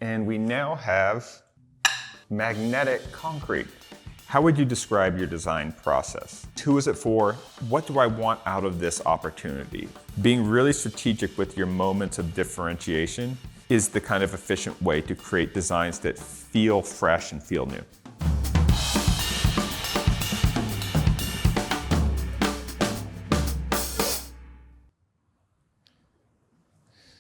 And we now have magnetic concrete. How would you describe your design process? Who is it for? What do I want out of this opportunity? Being really strategic with your moments of differentiation is the kind of efficient way to create designs that feel fresh and feel new.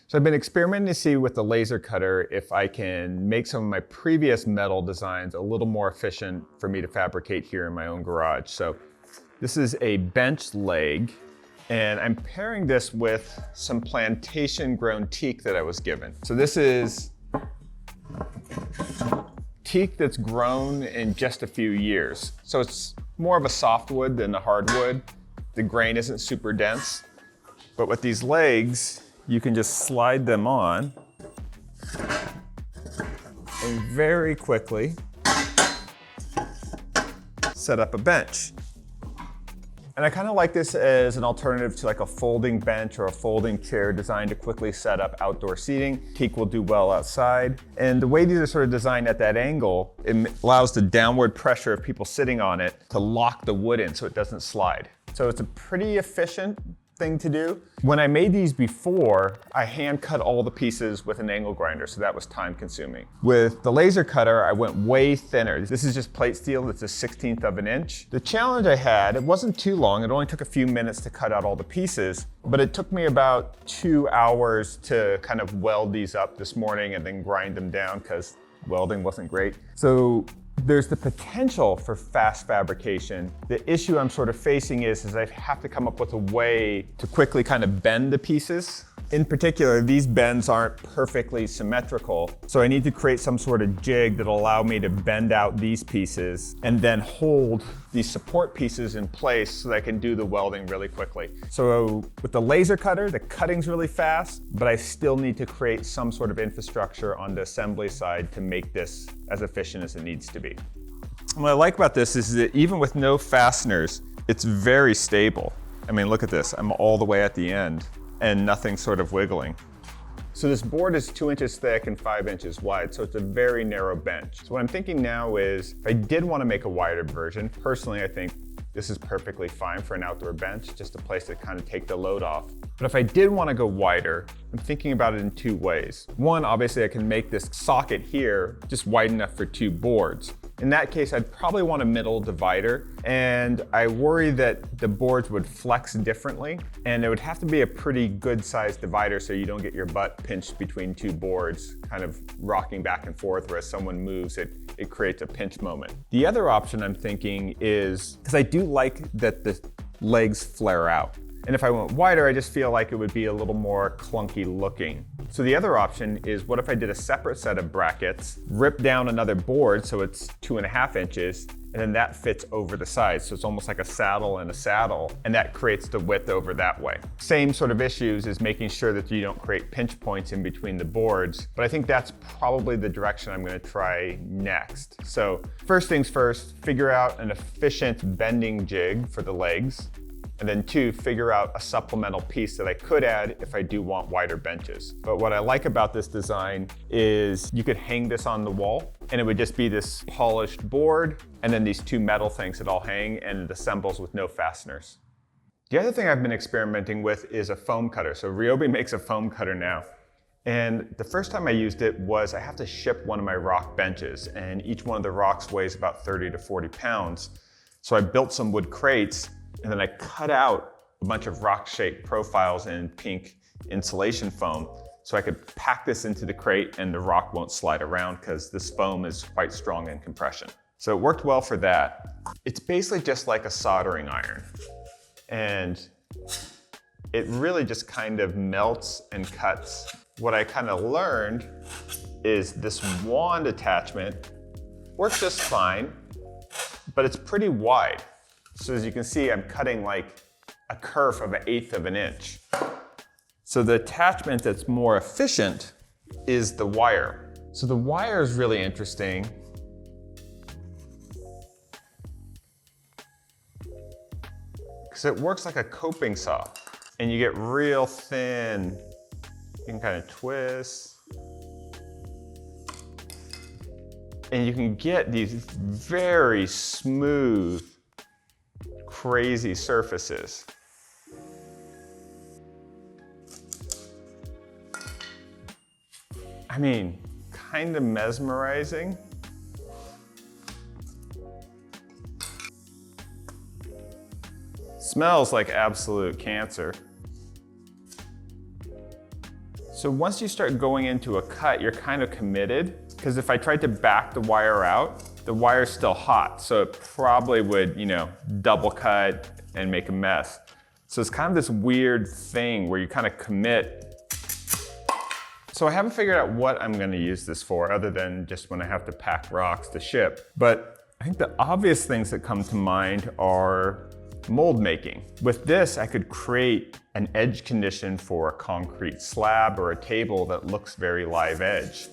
So I've been experimenting to see with the laser cutter if I can make some of my previous metal designs a little more efficient for me to fabricate here in my own garage. So this is a bench leg, and I'm pairing this with some plantation grown teak that I was given. So this is teak that's grown in just a few years. So it's more of a softwood than a hardwood. The grain isn't super dense, but with these legs, you can just slide them on and very quickly set up a bench. And I kind of like this as an alternative to like a folding bench or a folding chair designed to quickly set up outdoor seating. Teak will do well outside. And the way these are sort of designed at that angle, it allows the downward pressure of people sitting on it to lock the wood in so it doesn't slide. So it's a pretty efficient thing to do. When I made these before, I hand cut all the pieces with an angle grinder, so that was time consuming. With the laser cutter, I went way thinner. This is just plate steel, it's a 1/16 of an inch. The challenge I had, it wasn't too long, it only took a few minutes to cut out all the pieces, but it took me about 2 hours to kind of weld these up this morning and then grind them down because welding wasn't great. So there's the potential for fast fabrication. The issue I'm sort of facing is I have to come up with a way to quickly kind of bend the pieces. In particular, these bends aren't perfectly symmetrical, so I need to create some sort of jig that'll allow me to bend out these pieces and then hold these support pieces in place so that I can do the welding really quickly. So with the laser cutter, the cutting's really fast, but I still need to create some sort of infrastructure on the assembly side to make this as efficient as it needs to be. And what I like about this is that even with no fasteners, it's very stable. I mean, look at this, I'm all the way at the end and nothing sort of wiggling. So this board is 2 inches thick and 5 inches wide, so it's a very narrow bench. So what I'm thinking now is, if I did want to make a wider version, personally I think this is perfectly fine for an outdoor bench, just a place to kind of take the load off. But if I did want to go wider, I'm thinking about it in 2 ways. One, obviously I can make this socket here just wide enough for 2 boards. In that case, I'd probably want a middle divider, and I worry that the boards would flex differently, and it would have to be a pretty good sized divider so you don't get your butt pinched between 2 boards, kind of rocking back and forth, where as someone moves, it creates a pinch moment. The other option I'm thinking is, because I do like that the legs flare out. And if I went wider, I just feel like it would be a little more clunky looking. So the other option is, what if I did a separate set of brackets, rip down another board so it's 2.5 inches, and then that fits over the sides. So it's almost like a saddle and a saddle, and that creates the width over that way. Same sort of issues is making sure that you don't create pinch points in between the boards, but I think that's probably the direction I'm gonna try next. So first things first, figure out an efficient bending jig for the legs. And then 2, figure out a supplemental piece that I could add if I do want wider benches. But what I like about this design is you could hang this on the wall and it would just be this polished board and then these 2 metal things that all hang and it assembles with no fasteners. The other thing I've been experimenting with is a foam cutter. So Ryobi makes a foam cutter now. And the first time I used it was I have to ship one of my rock benches, and each one of the rocks weighs about 30 to 40 pounds. So I built some wood crates, and then I cut out a bunch of rock-shaped profiles in pink insulation foam so I could pack this into the crate and the rock won't slide around because this foam is quite strong in compression. So it worked well for that. It's basically just like a soldering iron, and it really just kind of melts and cuts. What I kind of learned is this wand attachment works just fine, but it's pretty wide. So as you can see, I'm cutting like a kerf of 1/8 of an inch. So the attachment that's more efficient is the wire. So the wire is really interesting. Because it works like a coping saw, and you get real thin. You can kind of twist. And you can get these very smooth, crazy surfaces. I mean, kind of mesmerizing. Smells like absolute cancer. So once you start going into a cut, you're kind of committed, because if I tried to back the wire out, the wire's still hot, so it probably would, double cut and make a mess. So it's kind of this weird thing where you kind of commit. So I haven't figured out what I'm going to use this for other than just when I have to pack rocks to ship. But I think the obvious things that come to mind are mold making. With this, I could create an edge condition for a concrete slab or a table that looks very live edge.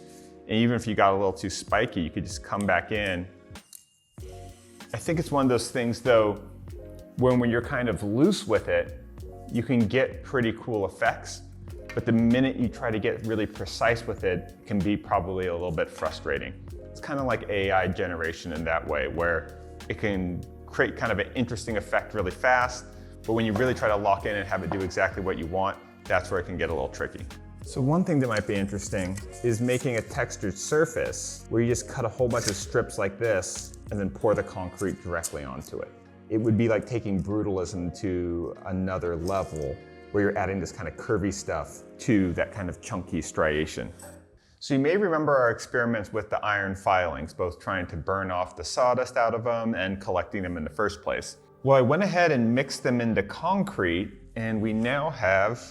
And even if you got a little too spiky, you could just come back in. I think it's one of those things though, when you're kind of loose with it, you can get pretty cool effects. But the minute you try to get really precise with it, it can be probably a little bit frustrating. It's kind of like AI generation in that way, where it can create kind of an interesting effect really fast, but when you really try to lock in and have it do exactly what you want, that's where it can get a little tricky. So one thing that might be interesting is making a textured surface where you just cut a whole bunch of strips like this and then pour the concrete directly onto it. It would be like taking brutalism to another level, where you're adding this kind of curvy stuff to that kind of chunky striation. So you may remember our experiments with the iron filings, both trying to burn off the sawdust out of them and collecting them in the first place. Well, I went ahead and mixed them into concrete, and we now have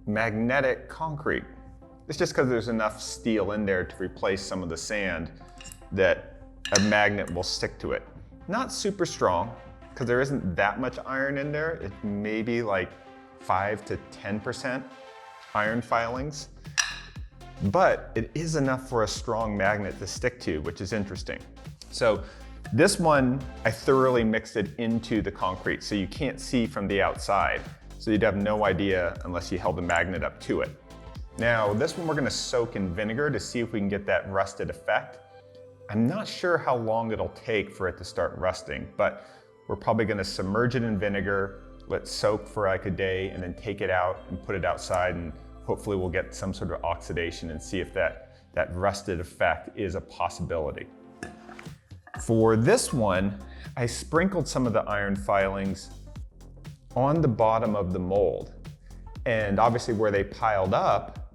magnetic concrete. It's just because there's enough steel in there to replace some of the sand that a magnet will stick to it. Not super strong, because there isn't that much iron in there. It's maybe like 5 to 10% iron filings. But it is enough for a strong magnet to stick to, which is interesting. So this one, I thoroughly mixed it into the concrete, so you can't see from the outside. So you'd have no idea unless you held the magnet up to it. Now, this one we're gonna soak in vinegar to see if we can get that rusted effect. I'm not sure how long it'll take for it to start rusting, but we're probably gonna submerge it in vinegar, let it soak for like a day, and then take it out and put it outside, and hopefully we'll get some sort of oxidation and see if that rusted effect is a possibility. For this one, I sprinkled some of the iron filings on the bottom of the mold. And obviously where they piled up,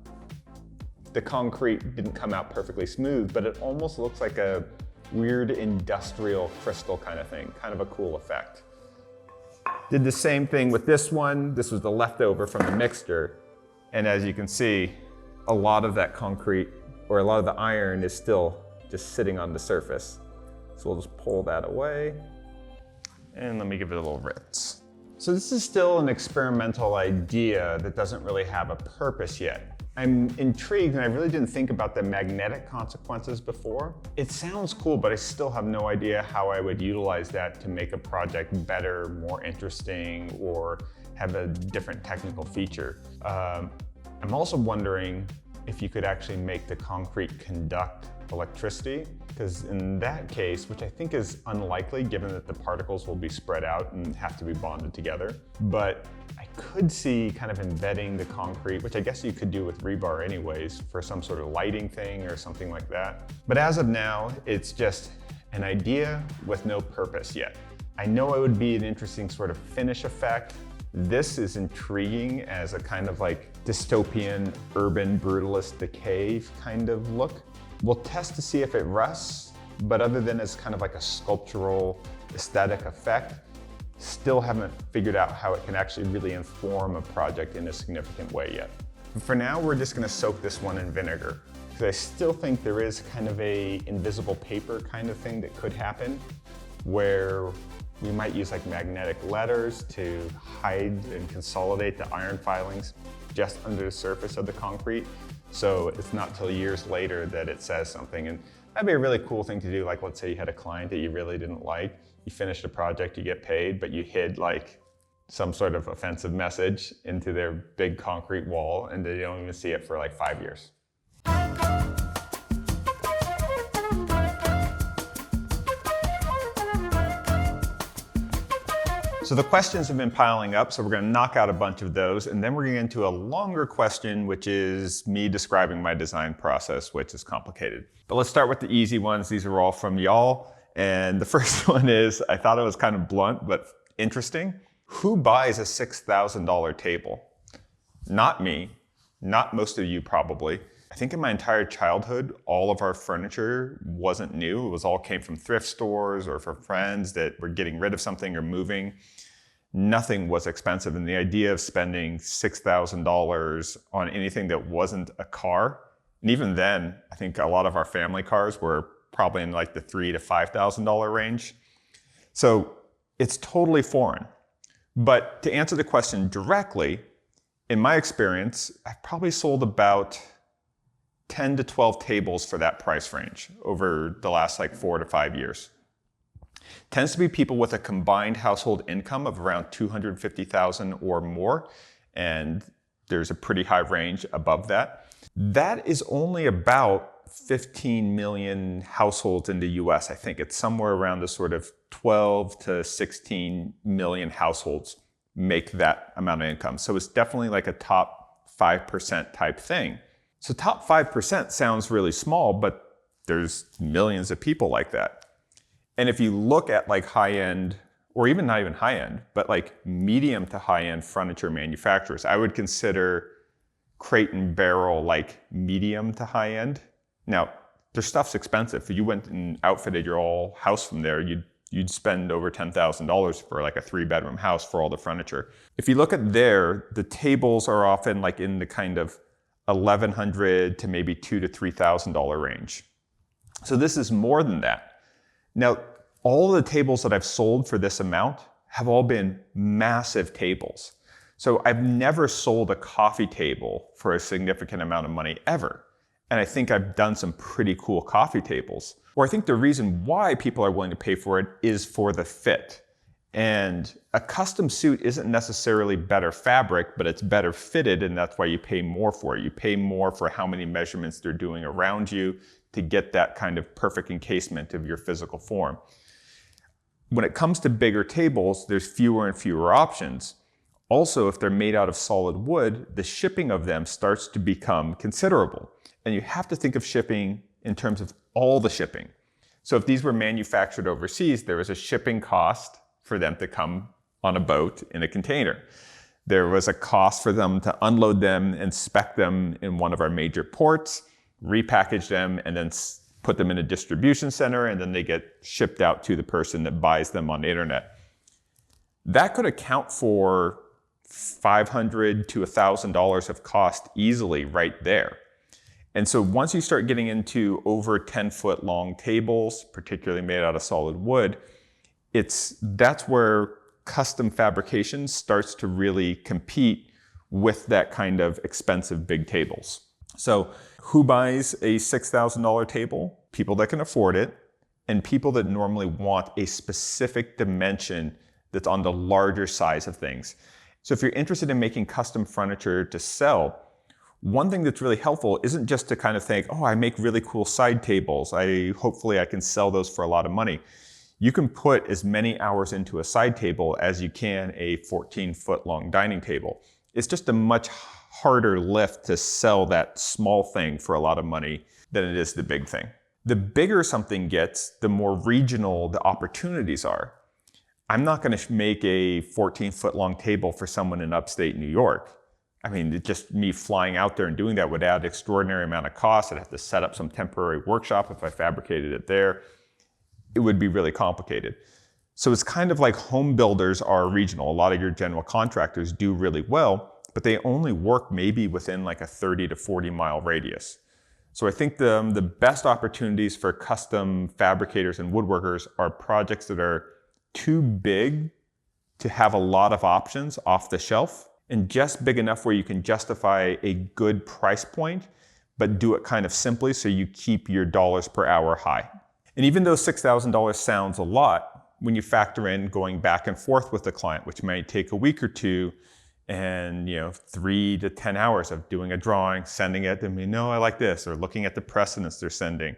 the concrete didn't come out perfectly smooth, but it almost looks like a weird industrial crystal kind of thing, kind of a cool effect. Did the same thing with this one. This was the leftover from the mixture. And as you can see, a lot of that concrete, or a lot of the iron, is still just sitting on the surface. So we'll just pull that away, and let me give it a little rinse. So this is still an experimental idea that doesn't really have a purpose yet. I'm intrigued, and I really didn't think about the magnetic consequences before. It sounds cool, but I still have no idea how I would utilize that to make a project better, more interesting, or have a different technical feature. I'm also wondering if you could actually make the concrete conduct electricity, because in that case, which I think is unlikely given that the particles will be spread out and have to be bonded together, but I could see kind of embedding the concrete, which I guess you could do with rebar anyways, for some sort of lighting thing or something like that. But as of now, it's just an idea with no purpose yet. I know it would be an interesting sort of finish effect. This is intriguing as a kind of like dystopian, urban, brutalist decay kind of look. We'll test to see if it rusts, but other than as kind of like a sculptural aesthetic effect, still haven't figured out how it can actually really inform a project in a significant way yet. For now, we're just gonna soak this one in vinegar, because I still think there is kind of a invisible paper kind of thing that could happen, where we might use like magnetic letters to hide and consolidate the iron filings just under the surface of the concrete. So it's not till years later that it says something. And that'd be a really cool thing to do. Like, let's say you had a client that you really didn't like, you finished a project, you get paid, but you hid like some sort of offensive message into their big concrete wall, and they don't even see it for like 5 years. So the questions have been piling up, so we're gonna knock out a bunch of those, and then we're gonna get into a longer question, which is me describing my design process, which is complicated. But let's start with the easy ones. These are all from y'all. And the first one is, I thought it was kind of blunt, but interesting. Who buys a $6,000 table? Not me, not most of you probably. I think in my entire childhood, all of our furniture wasn't new. It was all came from thrift stores or from friends that were getting rid of something or moving. Nothing was expensive. And the idea of spending $6,000 on anything that wasn't a car, and even then, I think a lot of our family cars were probably in like the $3,000 to $5,000 range. So it's totally foreign. But to answer the question directly, in my experience, I've probably sold about 10 to 12 tables for that price range over the last like 4 to 5 years. Tends to be people with a combined household income of around $250,000 or more, and there's a pretty high range above that. That is only about 15 million households in the US. I think it's somewhere around the sort of 12 to 16 million households make that amount of income. So it's definitely like a top 5% type thing. So top 5% sounds really small, but there's millions of people like that. And if you look at like high-end, or even not even high-end, but like medium to high-end furniture manufacturers, I would consider Crate and Barrel like medium to high-end. Now, their stuff's expensive. If you went and outfitted your whole house from there, you'd spend over $10,000 for like a 3-bedroom house for all the furniture. If you look at there, the tables are often like in the kind of $1,100 to maybe $2,000 to $3,000 range. So this is more than that. Now, all of the tables that I've sold for this amount have all been massive tables. So I've never sold a coffee table for a significant amount of money ever. And I think I've done some pretty cool coffee tables. Or I think the reason why people are willing to pay for it is for the fit. And a custom suit isn't necessarily better fabric, but it's better fitted, and that's why you pay more for it. You pay more for how many measurements they're doing around you to get that kind of perfect encasement of your physical form. When it comes to bigger tables, there's fewer and fewer options. Also, if they're made out of solid wood, the shipping of them starts to become considerable. And you have to think of shipping in terms of all the shipping. So if these were manufactured overseas, there was a shipping cost for them to come on a boat in a container. There was a cost for them to unload them and spec them in one of our major ports, repackage them, and then put them in a distribution center, and then they get shipped out to the person that buys them on the internet. That could account for $500 to $1,000 of cost easily right there. And so once you start getting into over 10-foot long tables, particularly made out of solid wood, that's where custom fabrication starts to really compete with that kind of expensive big tables. So who buys a $6,000 table? People that can afford it, and people that normally want a specific dimension that's on the larger size of things. So if you're interested in making custom furniture to sell, one thing that's really helpful isn't just to kind of think, oh, I make really cool side tables. Hopefully I can sell those for a lot of money. You can put as many hours into a side table as you can a 14-foot long dining table. It's just a much harder lift to sell that small thing for a lot of money than it is the big thing. The bigger something gets, the more regional the opportunities are. I'm not going to make a 14-foot long table for someone in upstate New York. I mean, just me flying out there and doing that would add an extraordinary amount of cost. I'd have to set up some temporary workshop if I fabricated it there. It would be really complicated. So it's kind of like home builders are regional. A lot of your general contractors do really well, but they only work maybe within like a 30 to 40 mile radius. So I think the best opportunities for custom fabricators and woodworkers are projects that are too big to have a lot of options off the shelf, and just big enough where you can justify a good price point, but do it kind of simply so you keep your dollars per hour high. And even though $6,000 sounds a lot, when you factor in going back and forth with the client, which might take a week or two, and 3 to 10 hours of doing a drawing, sending it, and no, I like this, or looking at the precedents they're sending,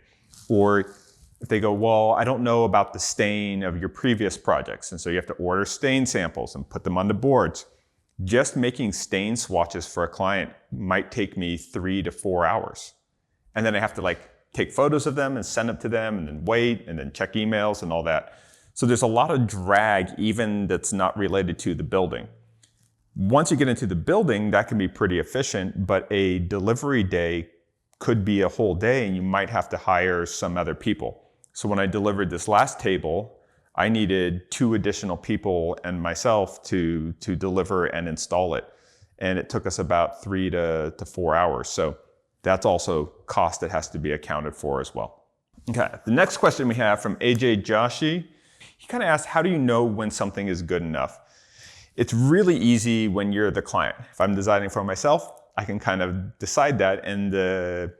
or If they go, well, I don't know about the stain of your previous projects, and so you have to order stain samples and put them on the boards. Just making stain swatches for a client might take me 3 to 4 hours. And then I have to like take photos of them and send them to them and then wait and then check emails and all that. So there's a lot of drag even that's not related to the building. Once you get into the building, that can be pretty efficient, but a delivery day could be a whole day and you might have to hire some other people. So when I delivered this last table, I needed 2 additional people and myself to deliver and install it. And it took us about 3 to 4 hours. So that's also cost that has to be accounted for as well. Okay, the next question we have from AJ Joshi. He kind of asked, how do you know when something is good enough? It's really easy when you're the client. If I'm designing for myself, I can kind of decide that, and the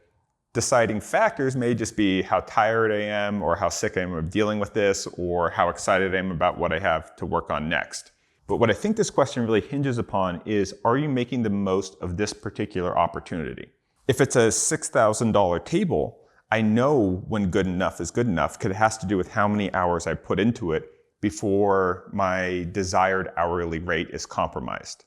deciding factors may just be how tired I am or how sick I am of dealing with this or how excited I am about what I have to work on next. But what I think this question really hinges upon is, are you making the most of this particular opportunity? If it's a $6,000 table, I know when good enough is good enough because it has to do with how many hours I put into it before my desired hourly rate is compromised.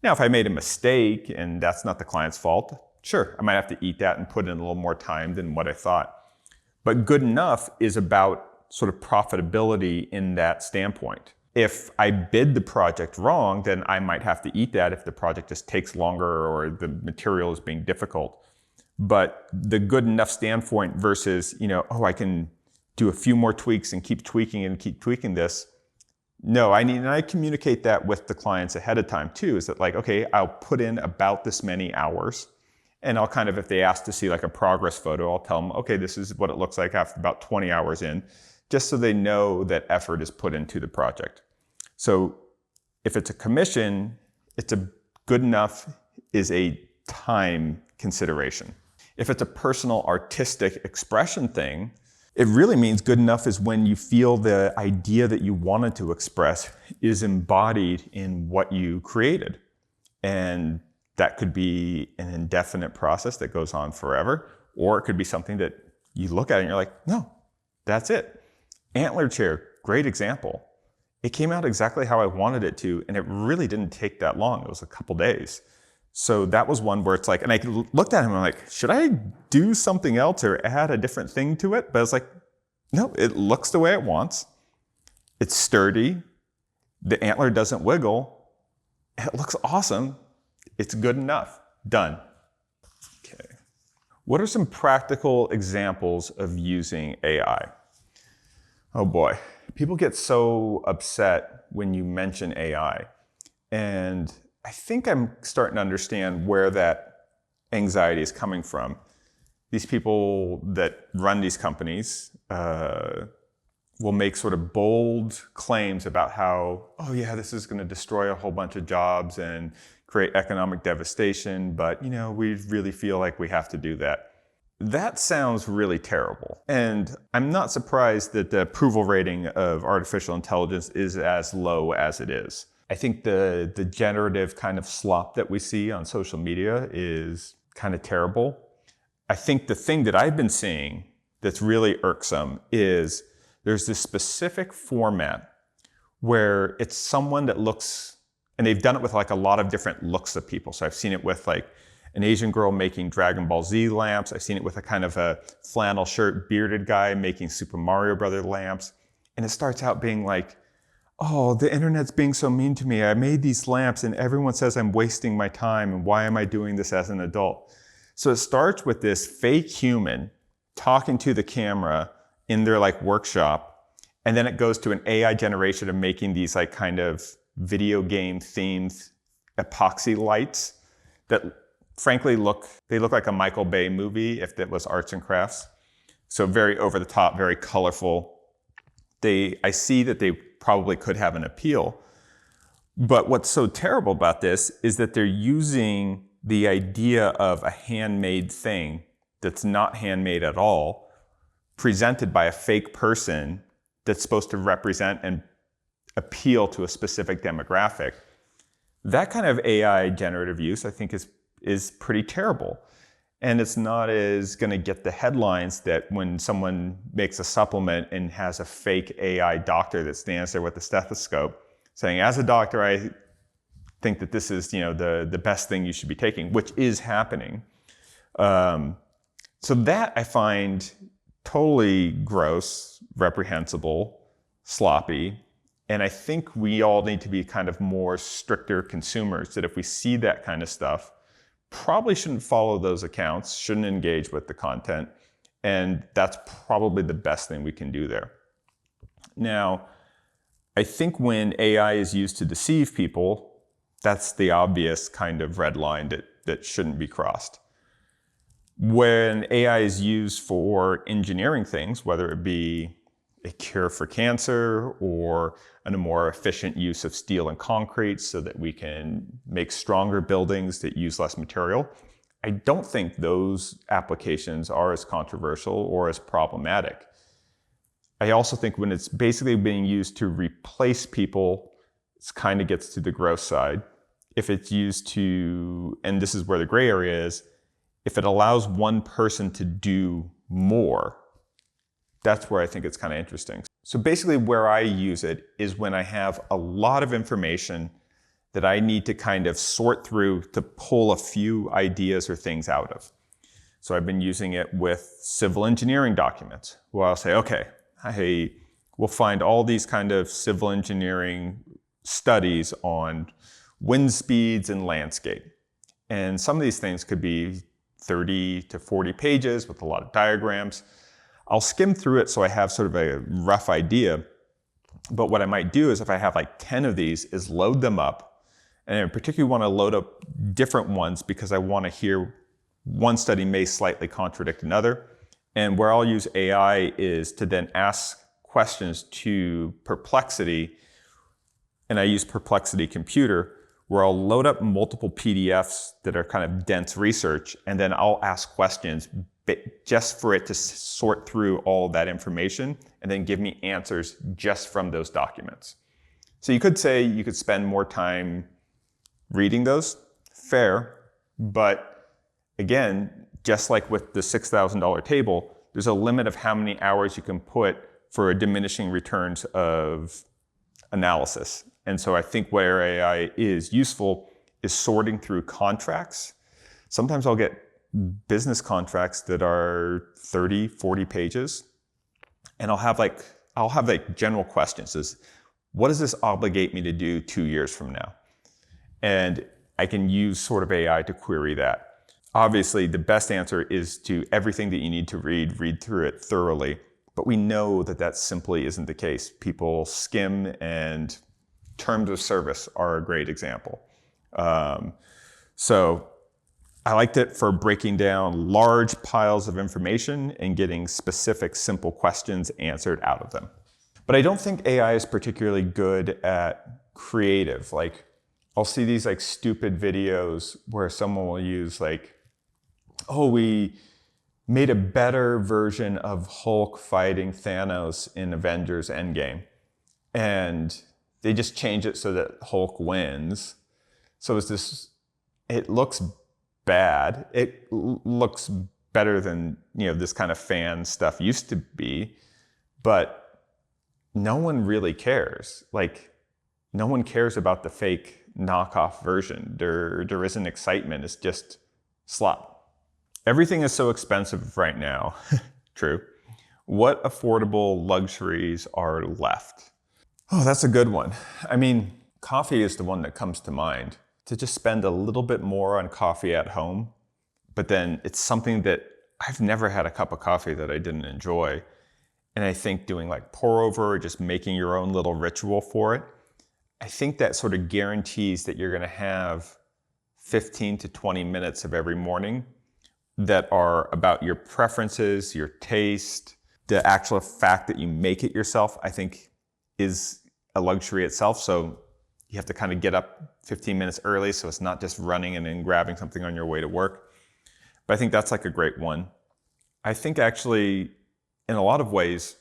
Now, if I made a mistake and that's not the client's fault, sure, I might have to eat that and put in a little more time than what I thought. But good enough is about sort of profitability in that standpoint. If I bid the project wrong, then I might have to eat that if the project just takes longer or the material is being difficult. But the good enough standpoint versus, oh, I can do a few more tweaks and keep tweaking and keep tweaking this. No, and I communicate that with the clients ahead of time too, is that like, okay, I'll put in about this many hours. And I'll kind of, if they ask to see like a progress photo, I'll tell them, okay, this is what it looks like after about 20 hours in, just so they know that effort is put into the project. So if it's a commission, it's a good enough is a time consideration. If it's a personal artistic expression thing, it really means good enough is when you feel the idea that you wanted to express is embodied in what you created. And that could be an indefinite process that goes on forever, or it could be something that you look at and you're like, no, that's it. Antler chair, great example. It came out exactly how I wanted it to, and it really didn't take that long. It was a couple days. So that was one where it's like, and I looked at him and I'm like, should I do something else or add a different thing to it? But I was like, no, it looks the way it wants. It's sturdy. The antler doesn't wiggle. It looks awesome. It's good enough. Done. Okay. What are some practical examples of using AI? Oh boy. People get so upset when you mention AI. And I think I'm starting to understand where that anxiety is coming from. These people that run these companies will make sort of bold claims about how, oh yeah, this is going to destroy a whole bunch of jobs and create economic devastation, but we really feel like we have to do that. That sounds really terrible. And I'm not surprised that the approval rating of artificial intelligence is as low as it is. I think the generative kind of slop that we see on social media is kind of terrible. I think the thing that I've been seeing that's really irksome is there's this specific format where it's someone that looks, and they've done it with like a lot of different looks of people. So I've seen it with like an Asian girl making Dragon Ball Z lamps. I've seen it with a kind of a flannel shirt, bearded guy making Super Mario Brothers lamps. And it starts out being like, oh, the internet's being so mean to me. I made these lamps and everyone says I'm wasting my time and why am I doing this as an adult? So it starts with this fake human talking to the camera in their like workshop, and then it goes to an AI generation of making these like kind of video game themed epoxy lights that frankly look like a Michael Bay movie if it was arts and crafts. So very over the top, very colorful. I see that they probably could have an appeal. But what's so terrible about this is that they're using the idea of a handmade thing that's not handmade at all, presented by a fake person that's supposed to represent and appeal to a specific demographic. That kind of AI generative use, I think, is pretty terrible. And it's not as going to get the headlines that when someone makes a supplement and has a fake AI doctor that stands there with a stethoscope saying, as a doctor, I think that this is, the best thing you should be taking, which is happening. So that I find totally gross, reprehensible, sloppy. And I think we all need to be kind of more stricter consumers, that if we see that kind of stuff, probably shouldn't follow those accounts, shouldn't engage with the content. And that's probably the best thing we can do there. Now, I think when AI is used to deceive people, that's the obvious kind of red line that shouldn't be crossed. When AI is used for engineering things, whether it be a cure for cancer or a more efficient use of steel and concrete so that we can make stronger buildings that use less material, I don't think those applications are as controversial or as problematic. I also think when it's basically being used to replace people, it kind of gets to the gross side. If it's used to, and this is where the gray area is, if it allows one person to do more, that's where I think it's kind of interesting. So basically where I use it is when I have a lot of information that I need to kind of sort through to pull a few ideas or things out of. So I've been using it with civil engineering documents, where I'll say, okay, we'll find all these kind of civil engineering studies on wind speeds and landscape. And some of these things could be 30 to 40 pages with a lot of diagrams. I'll skim through it so I have sort of a rough idea. But what I might do is if I have like 10 of these is load them up. And I particularly want to load up different ones because I want to hear one study may slightly contradict another. And where I'll use AI is to then ask questions to Perplexity. And I use Perplexity Computer, where I'll load up multiple PDFs that are kind of dense research. And then I'll ask questions just for it to sort through all of that information and then give me answers just from those documents. So you could say you could spend more time reading those, fair, but again, just like with the $6,000 table, there's a limit of how many hours you can put for a diminishing returns of analysis. And so I think where AI is useful is sorting through contracts. Sometimes I'll get business contracts that are 30, 40 pages. And I'll have like general questions is, what does this obligate me to do 2 years from now? And I can use sort of AI to query that. Obviously, the best answer is to everything that you need to read through it thoroughly. But we know that that simply isn't the case. People skim, and terms of service are a great example. So I liked it for breaking down large piles of information and getting specific, simple questions answered out of them. But I don't think AI is particularly good at creative. Like, I'll see these like stupid videos where someone will use like, oh, we made a better version of Hulk fighting Thanos in Avengers Endgame. And they just change it so that Hulk wins. So it's this, it looks bad. It looks better than, this kind of fan stuff used to be, but no one really cares. Like, no one cares about the fake knockoff version. There isn't excitement. It's just slop. Everything is so expensive right now. True. What affordable luxuries are left? Oh, that's a good one. I mean, coffee is the one that comes to mind. To just spend a little bit more on coffee at home, but then it's something that I've never had a cup of coffee that I didn't enjoy. And I think doing like pour over or just making your own little ritual for it, I think that sort of guarantees that you're going to have 15 to 20 minutes of every morning that are about your preferences, your taste. The actual fact that you make it yourself, I think, is a luxury itself. So you have to kind of get up 15 minutes early so it's not just running and then grabbing something on your way to work. But I think that's like a great one. I think actually, in a lot of ways,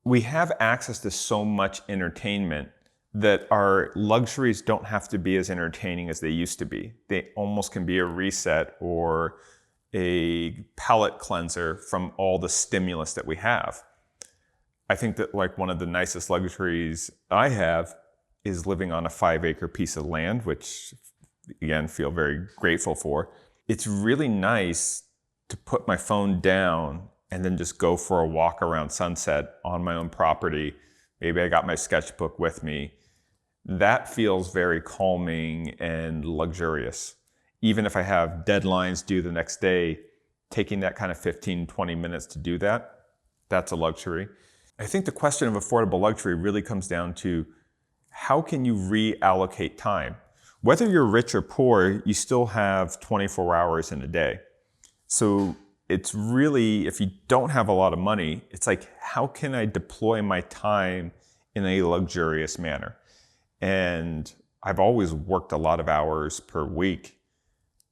we have access to so much entertainment that our luxuries don't have to be as entertaining as they used to be. They almost can be a reset or a palate cleanser from all the stimulus that we have. I think that like one of the nicest luxuries I have is living on a 5-acre piece of land, which again, feel very grateful for. It's really nice to put my phone down and then just go for a walk around sunset on my own property. Maybe I got my sketchbook with me. That feels very calming and luxurious. Even if I have deadlines due the next day, taking that kind of 15, 20 minutes to do that, that's a luxury. I think the question of affordable luxury really comes down to how can you reallocate time? Whether you're rich or poor, you still have 24 hours in a day. So it's really, if you don't have a lot of money, it's like, how can I deploy my time in a luxurious manner? And I've always worked a lot of hours per week.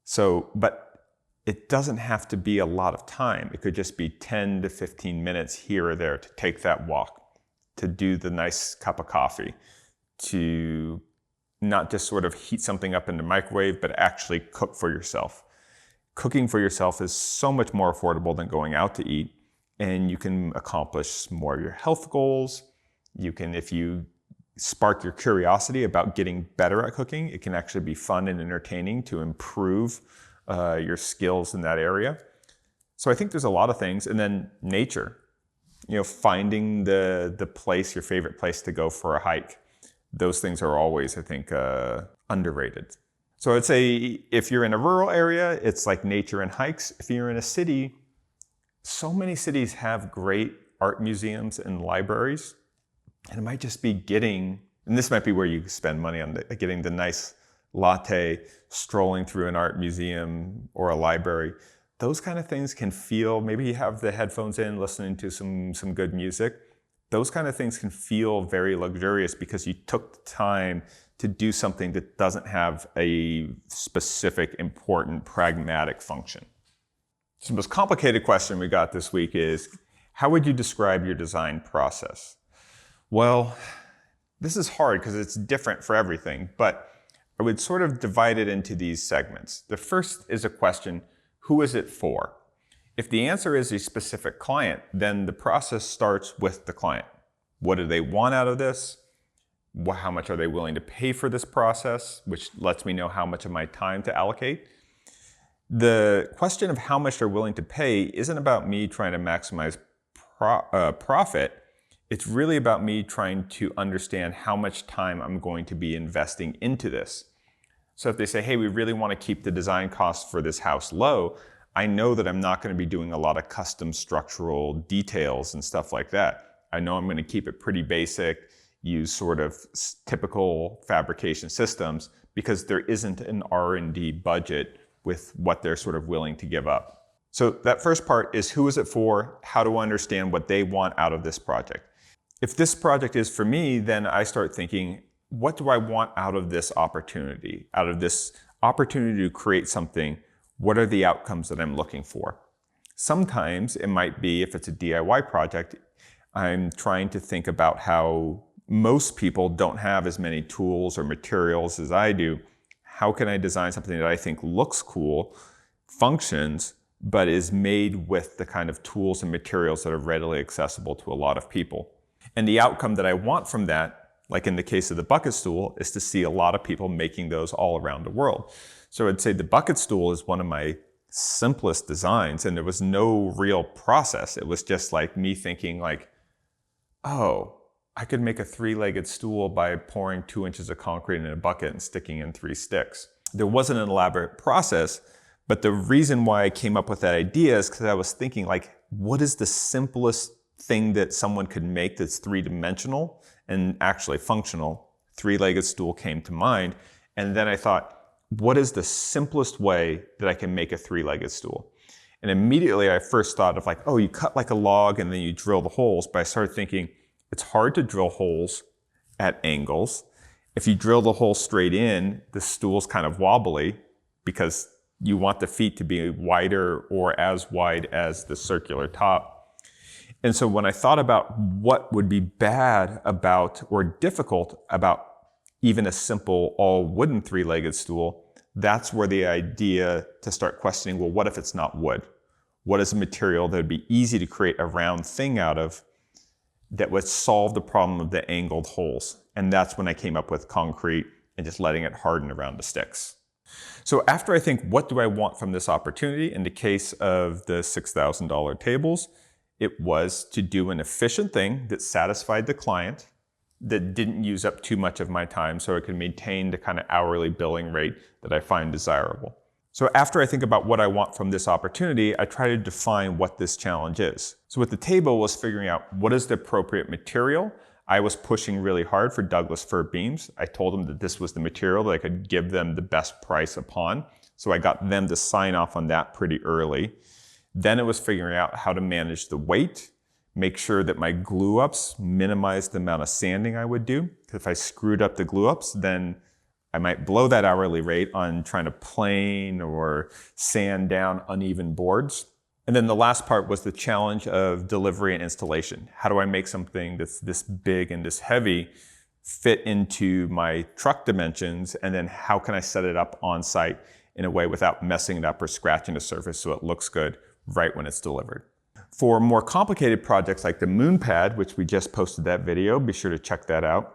So, but it doesn't have to be a lot of time. It could just be 10 to 15 minutes here or there to take that walk, to do the nice cup of coffee, to not just sort of heat something up in the microwave, but actually cook for yourself. Cooking for yourself is so much more affordable than going out to eat, and you can accomplish more of your health goals. You can, if you spark your curiosity about getting better at cooking, it can actually be fun and entertaining to improve your skills in that area. So I think there's a lot of things. And then nature, finding the place, your favorite place to go for a hike. Those things are always, I think, underrated. So I'd say if you're in a rural area, it's like nature and hikes. If you're in a city, so many cities have great art museums and libraries. And it might just be getting, and this might be where you spend money on getting the nice latte, strolling through an art museum or a library. Those kind of things can feel, maybe you have the headphones in, listening to some good music. Those kind of things can feel very luxurious because you took the time to do something that doesn't have a specific, important, pragmatic function. So the most complicated question we got this week is, how would you describe your design process? Well, this is hard because it's different for everything, but I would sort of divide it into these segments. The first is a question, who is it for? If the answer is a specific client, then the process starts with the client. What do they want out of this? How much are they willing to pay for this process, which lets me know how much of my time to allocate. The question of how much they're willing to pay isn't about me trying to maximize profit. It's really about me trying to understand how much time I'm going to be investing into this. So if they say, hey, we really want to keep the design costs for this house low, I know that I'm not going to be doing a lot of custom structural details and stuff like that. I know I'm going to keep it pretty basic, use sort of typical fabrication systems, because there isn't an R&D budget with what they're sort of willing to give up. So that first part is, who is it for? How do I understand what they want out of this project? If this project is for me, then I start thinking, what do I want out of this opportunity? Out of this opportunity to create something, what are the outcomes that I'm looking for? Sometimes it might be, if it's a DIY project, I'm trying to think about how most people don't have as many tools or materials as I do. How can I design something that I think looks cool, functions, but is made with the kind of tools and materials that are readily accessible to a lot of people? And the outcome that I want from that, like in the case of the bucket stool, is to see a lot of people making those all around the world. So I'd say the bucket stool is one of my simplest designs, and there was no real process. It was just like me thinking like, oh, I could make a 3-legged stool by pouring 2 inches of concrete in a bucket and sticking in 3 sticks. There wasn't an elaborate process, but the reason why I came up with that idea is because I was thinking like, what is the simplest thing that someone could make that's 3-dimensional and actually functional? 3-legged stool came to mind. And then I thought, what is the simplest way that I can make a 3-legged stool? And immediately I first thought of like, oh, you cut like a log and then you drill the holes. But I started thinking, it's hard to drill holes at angles. If you drill the hole straight in, the stool's kind of wobbly because you want the feet to be wider or as wide as the circular top. And so when I thought about what would be bad about or difficult about even a simple all wooden 3-legged stool, that's where the idea to start questioning, well, what if it's not wood? What is a material that would be easy to create a round thing out of that would solve the problem of the angled holes? And that's when I came up with concrete and just letting it harden around the sticks. So after I think, what do I want from this opportunity? In the case of the $6,000 tables, it was to do an efficient thing that satisfied the client, that didn't use up too much of my time, so I could maintain the kind of hourly billing rate that I find desirable. So after I think about what I want from this opportunity, I try to define what this challenge is. So with the table was figuring out what is the appropriate material. I was pushing really hard for Douglas fir beams. I told them that this was the material that I could give them the best price upon. So I got them to sign off on that pretty early. Then it was figuring out how to manage the weight, make sure that my glue ups minimize the amount of sanding I would do. Because if I screwed up the glue ups, then I might blow that hourly rate on trying to plane or sand down uneven boards. And then the last part was the challenge of delivery and installation. How do I make something that's this big and this heavy fit into my truck dimensions? And then how can I set it up on site in a way without messing it up or scratching the surface so it looks good right when it's delivered? For more complicated projects like the moon pad, which we just posted that video, be sure to check that out.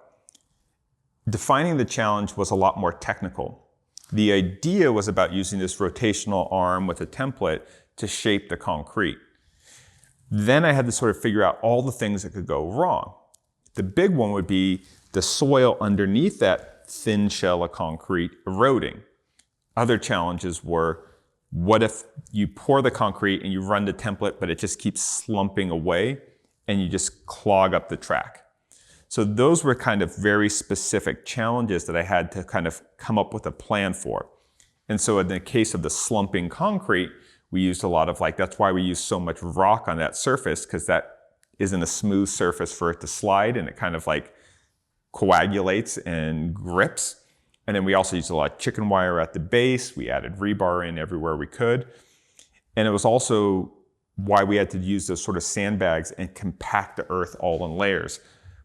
Defining the challenge was a lot more technical. The idea was about using this rotational arm with a template to shape the concrete. Then I had to sort of figure out all the things that could go wrong. The big one would be the soil underneath that thin shell of concrete eroding. Other challenges were, what if you pour the concrete and you run the template, but it just keeps slumping away and you just clog up the track? So those were kind of very specific challenges that I had to kind of come up with a plan for. And so in the case of the slumping concrete, we used a lot of that's why we use so much rock on that surface, because that isn't a smooth surface for it to slide, and it kind of coagulates and grips. And then we also used a lot of chicken wire at the base. We added rebar in everywhere we could. And it was also why we had to use those sort of sandbags and compact the earth all in layers.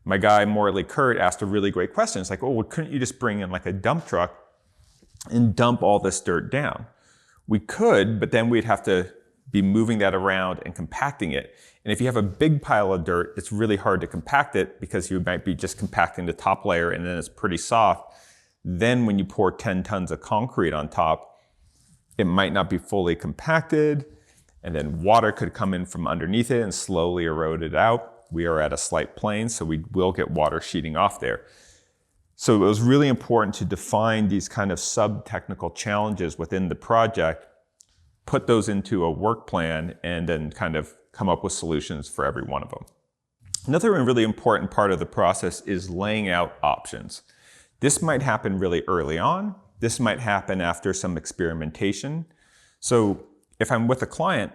My guy, Morley Kurt, asked a really great question. It's well, couldn't you just bring in a dump truck and dump all this dirt down? We could, but then we'd have to be moving that around and compacting it. And if you have a big pile of dirt, it's really hard to compact it because you might be just compacting the top layer and then it's pretty soft. Then when you pour 10 tons of concrete on top, it might not be fully compacted, and then water could come in from underneath it and slowly erode it out. We are at a slight plane, so we will get water sheeting off there. So it was really important to define these kind of sub-technical challenges within the project, put those into a work plan, and then kind of come up with solutions for every one of them. Another really important part of the process is laying out options. This might happen really early on. This might happen after some experimentation. So if I'm with a client,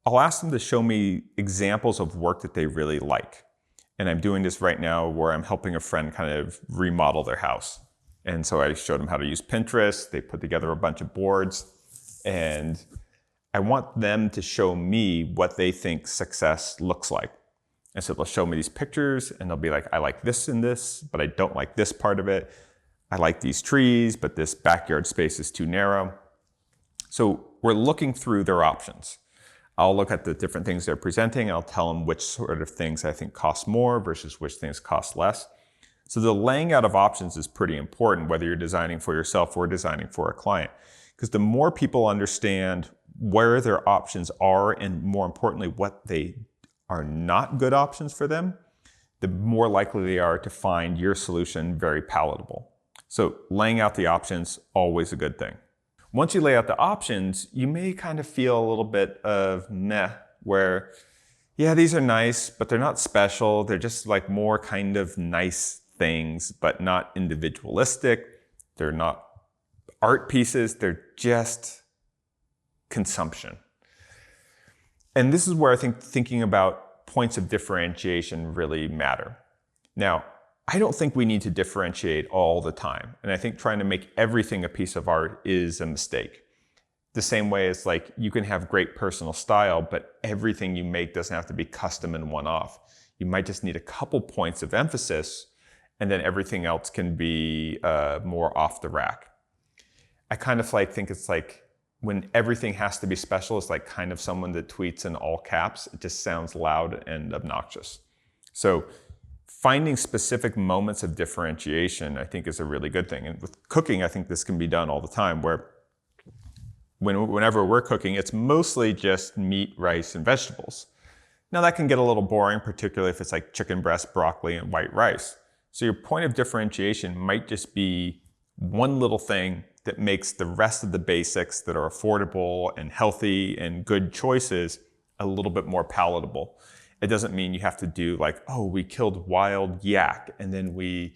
I'll ask them to show me examples of work that they really like. And I'm doing this right now where I'm helping a friend kind of remodel their house. And so I showed them how to use Pinterest. They put together a bunch of boards. And I want them to show me what they think success looks like. And so they'll show me these pictures and they'll be like, I like this and this, but I don't like this part of it. I like these trees, but this backyard space is too narrow. So we're looking through their options. I'll look at the different things they're presenting. I'll tell them which sort of things I think cost more versus which things cost less. So the laying out of options is pretty important, whether you're designing for yourself or designing for a client. Because the more people understand where their options are, and more importantly, what they are not good options for them, the more likely they are to find your solution very palatable. So laying out the options, always a good thing. Once you lay out the options, you may kind of feel a little bit of meh, where, yeah, these are nice, but they're not special. They're just more kind of nice things, but not individualistic. They're not art pieces. They're just consumption. And this is where I think thinking about points of differentiation really matter. Now, I don't think we need to differentiate all the time. And I think trying to make everything a piece of art is a mistake. The same way as you can have great personal style, but everything you make doesn't have to be custom and one-off. You might just need a couple points of emphasis, and then everything else can be more off the rack. I kind of think it's like when everything has to be special, it's like kind of someone that tweets in all caps. It just sounds loud and obnoxious. So finding specific moments of differentiation, I think, is a really good thing. And with cooking, I think this can be done all the time, where whenever we're cooking, it's mostly just meat, rice, and vegetables. Now that can get a little boring, particularly if it's like chicken breast, broccoli, and white rice. So your point of differentiation might just be one little thing that makes the rest of the basics that are affordable and healthy and good choices a little bit more palatable. It doesn't mean you have to do like, oh, we killed wild yak and then we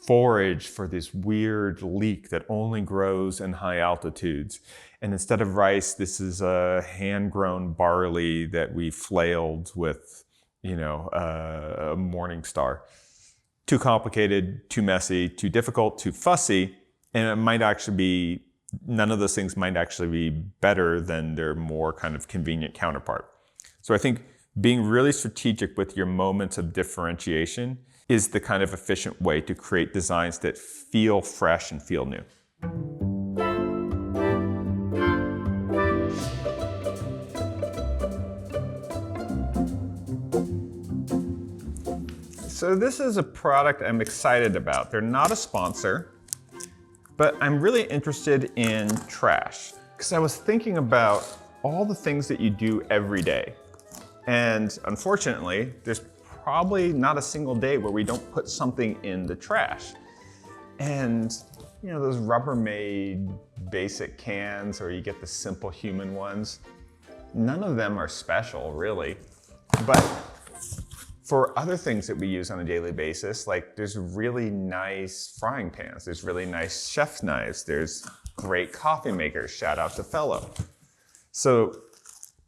forage for this weird leek that only grows in high altitudes. And instead of rice, this is a hand-grown barley that we flailed with, a morning star. Too complicated, too messy, too difficult, too fussy. And it might actually be, none of those things might actually be better than their more kind of convenient counterpart. So I think being really strategic with your moments of differentiation is the kind of efficient way to create designs that feel fresh and feel new. So this is a product I'm excited about. They're not a sponsor, but I'm really interested in trash because I was thinking about all the things that you do every day. And unfortunately, there's probably not a single day where we don't put something in the trash. And those Rubbermaid basic cans, or you get the Simple Human ones, none of them are special really. But for other things that we use on a daily basis, like there's really nice frying pans, there's really nice chef's knives, there's great coffee makers, shout out to Fellow. So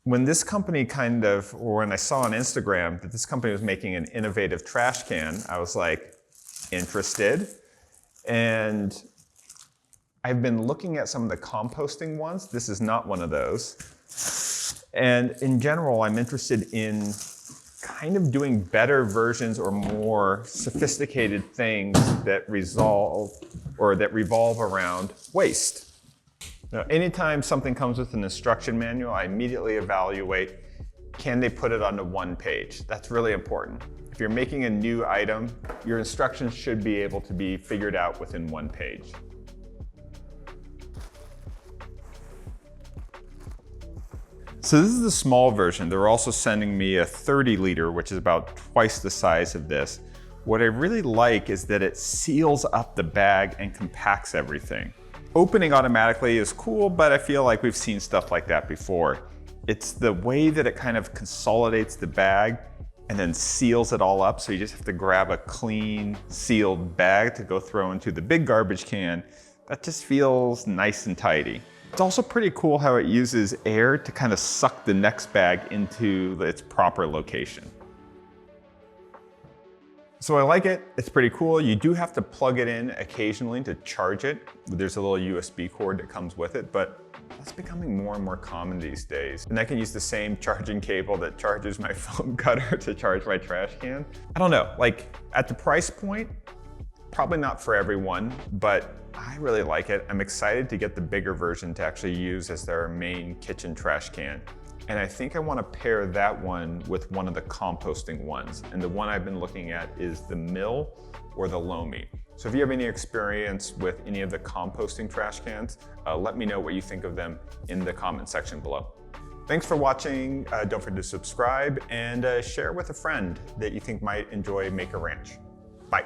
when this company or when I saw on Instagram that this company was making an innovative trash can, I was like, interested. And I've been looking at some of the composting ones. This is not one of those. And in general, I'm interested in kind of doing better versions or more sophisticated things that revolve around waste. Now, anytime something comes with an instruction manual, I immediately evaluate, can they put it onto one page? That's really important. If you're making a new item, your instructions should be able to be figured out within one page. So this is the small version. They're also sending me a 30 liter, which is about twice the size of this. What I really like is that it seals up the bag and compacts everything. Opening automatically is cool, but I feel like we've seen stuff like that before. It's the way that it kind of consolidates the bag and then seals it all up, so you just have to grab a clean, sealed bag to go throw into the big garbage can. That just feels nice and tidy. It's also pretty cool how it uses air to kind of suck the next bag into its proper location. So I like it, it's pretty cool. You do have to plug it in occasionally to charge it. There's a little USB cord that comes with it, but that's becoming more and more common these days. And I can use the same charging cable that charges my foam cutter to charge my trash can. I don't know, like at the price point, probably not for everyone, but I really like it. I'm excited to get the bigger version to actually use as their main kitchen trash can. And I think I want to pair that one with one of the composting ones. And the one I've been looking at is the Mill or the Lomi. So if you have any experience with any of the composting trash cans, let me know what you think of them in the comment section below. Thanks for watching. Don't forget to subscribe and share with a friend that you think might enjoy Make a Ranch. Bye.